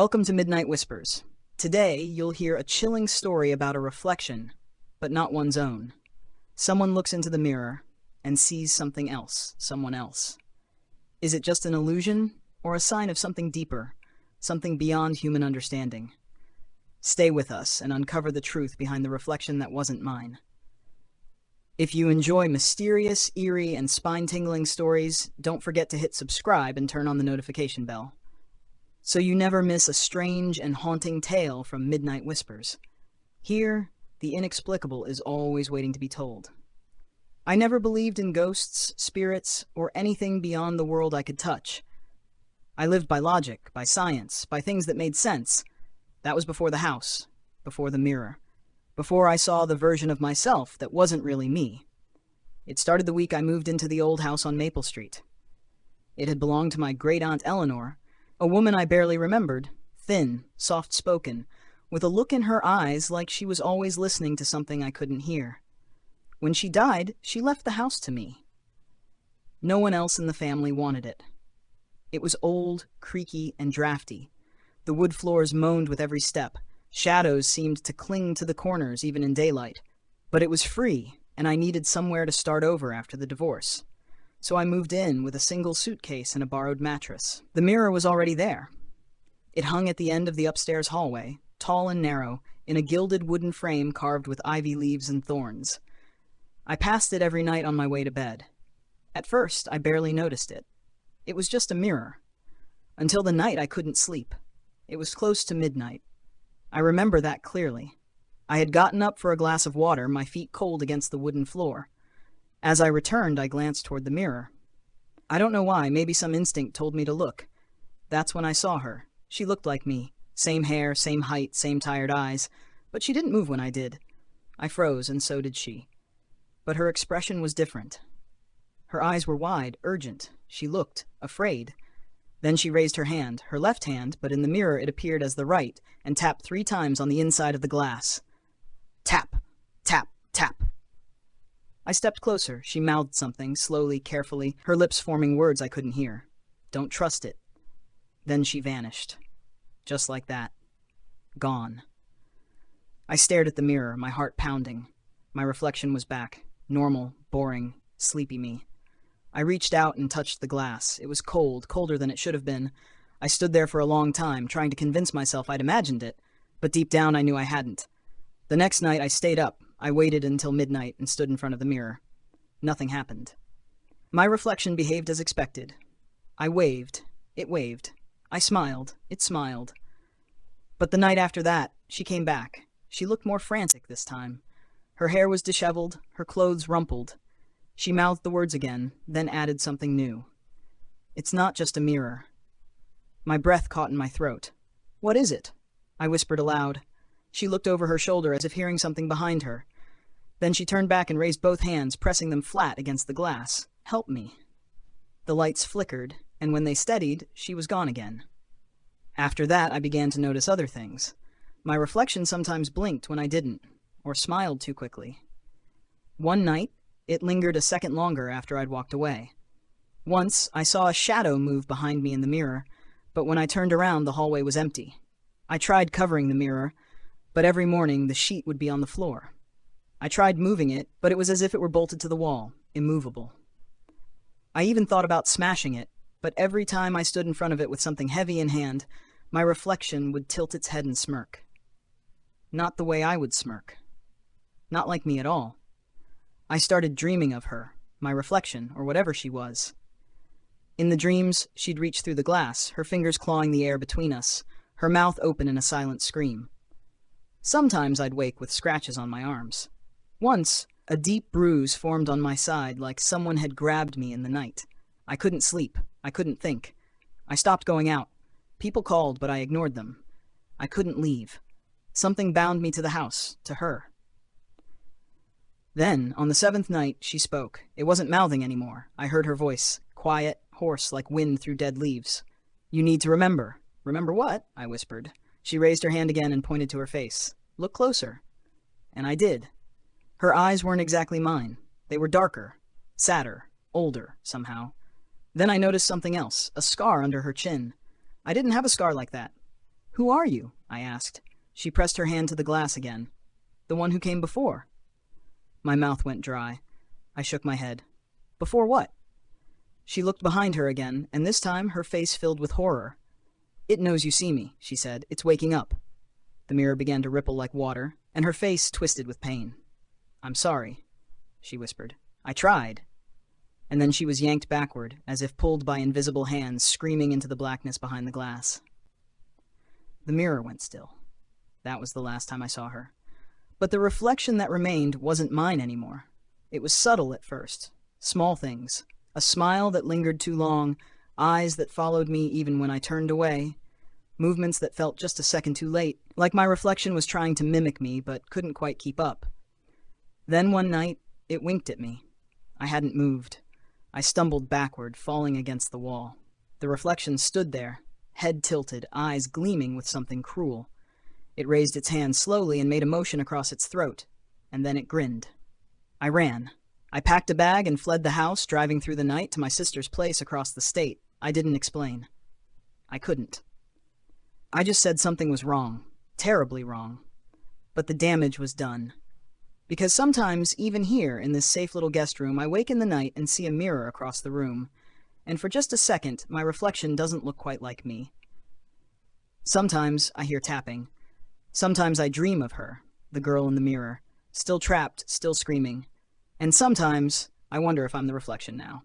Welcome to Midnight Whispers. Today, you'll hear a chilling story about a reflection, but not one's own. Someone looks into the mirror and sees something else, someone else. Is it just an illusion, or a sign of something deeper, something beyond human understanding? Stay with us and uncover the truth behind the reflection that wasn't mine. If you enjoy mysterious, eerie, and spine-tingling stories, don't forget to hit subscribe and turn on the notification bell, so you never miss a strange and haunting tale from Midnight Whispers. Here, the inexplicable is always waiting to be told. I never believed in ghosts, spirits, or anything beyond the world I could touch. I lived by logic, by science, by things that made sense. That was before the house, before the mirror, before I saw the version of myself that wasn't really me. It started the week I moved into the old house on Maple Street. It had belonged to my great-aunt Eleanor, a woman I barely remembered, thin, soft-spoken, with a look in her eyes like she was always listening to something I couldn't hear. When she died, she left the house to me. No one else in the family wanted it. It was old, creaky, and drafty. The wood floors moaned with every step. Shadows seemed to cling to the corners even in daylight. But it was free, and I needed somewhere to start over after the divorce. So I moved in with a single suitcase and a borrowed mattress. The mirror was already there. It hung at the end of the upstairs hallway, tall and narrow, in a gilded wooden frame carved with ivy leaves and thorns. I passed it every night on my way to bed. At first, I barely noticed it. It was just a mirror. Until the night I couldn't sleep. It was close to midnight. I remember that clearly. I had gotten up for a glass of water, my feet cold against the wooden floor. As I returned, I glanced toward the mirror. I don't know why, maybe some instinct told me to look. That's when I saw her. She looked like me. Same hair, same height, same tired eyes. But she didn't move when I did. I froze, and so did she. But her expression was different. Her eyes were wide, urgent. She looked afraid. Then she raised her hand, her left hand, but in the mirror it appeared as the right, and tapped 3 times on the inside of the glass. Tap, tap, tap. I stepped closer. She mouthed something, slowly, carefully, her lips forming words I couldn't hear. Don't trust it. Then she vanished. Just like that. Gone. I stared at the mirror, my heart pounding. My reflection was back. Normal, boring, sleepy me. I reached out and touched the glass. It was cold, colder than it should have been. I stood there for a long time, trying to convince myself I'd imagined it, but deep down I knew I hadn't. The next night I stayed up. I waited until midnight and stood in front of the mirror. Nothing happened. My reflection behaved as expected. I waved. It waved. I smiled. It smiled. But the night after that, she came back. She looked more frantic this time. Her hair was disheveled, her clothes rumpled. She mouthed the words again, then added something new. It's not just a mirror. My breath caught in my throat. What is it? I whispered aloud. She looked over her shoulder as if hearing something behind her. Then she turned back and raised both hands, pressing them flat against the glass. Help me. The lights flickered, and when they steadied, she was gone again. After that, I began to notice other things. My reflection sometimes blinked when I didn't, or smiled too quickly. One night, it lingered a second longer after I'd walked away. Once, I saw a shadow move behind me in the mirror, but when I turned around, the hallway was empty. I tried covering the mirror, but every morning the sheet would be on the floor. I tried moving it, but it was as if it were bolted to the wall, immovable. I even thought about smashing it, but every time I stood in front of it with something heavy in hand, my reflection would tilt its head and smirk. Not the way I would smirk. Not like me at all. I started dreaming of her, my reflection, or whatever she was. In the dreams, she'd reach through the glass, her fingers clawing the air between us, her mouth open in a silent scream. Sometimes I'd wake with scratches on my arms. Once, a deep bruise formed on my side like someone had grabbed me in the night. I couldn't sleep. I couldn't think. I stopped going out. People called, but I ignored them. I couldn't leave. Something bound me to the house, to her. Then, on the 7th night, she spoke. It wasn't mouthing anymore. I heard her voice, quiet, hoarse, like wind through dead leaves. You need to remember. Remember what? I whispered. She raised her hand again and pointed to her face. Look closer. And I did. Her eyes weren't exactly mine. They were darker, sadder, older, somehow. Then I noticed something else, a scar under her chin. I didn't have a scar like that. "Who are you?" I asked. She pressed her hand to the glass again. "The one who came before." My mouth went dry. I shook my head. "Before what?" She looked behind her again, and this time her face filled with horror. "It knows you see me," she said. "It's waking up." The mirror began to ripple like water, and her face twisted with pain. "I'm sorry," she whispered. "I tried." And then she was yanked backward, as if pulled by invisible hands, screaming into the blackness behind the glass. The mirror went still. That was the last time I saw her. But the reflection that remained wasn't mine anymore. It was subtle at first. Small things. A smile that lingered too long, eyes that followed me even when I turned away, movements that felt just a second too late, like my reflection was trying to mimic me but couldn't quite keep up. Then one night, it winked at me. I hadn't moved. I stumbled backward, falling against the wall. The reflection stood there, head tilted, eyes gleaming with something cruel. It raised its hand slowly and made a motion across its throat, and then it grinned. I ran. I packed a bag and fled the house, driving through the night to my sister's place across the state. I didn't explain. I couldn't. I just said something was wrong, terribly wrong. But the damage was done. Because sometimes, even here, in this safe little guest room, I wake in the night and see a mirror across the room, and for just a second, my reflection doesn't look quite like me. Sometimes I hear tapping. Sometimes I dream of her, the girl in the mirror, still trapped, still screaming. And sometimes I wonder if I'm the reflection now.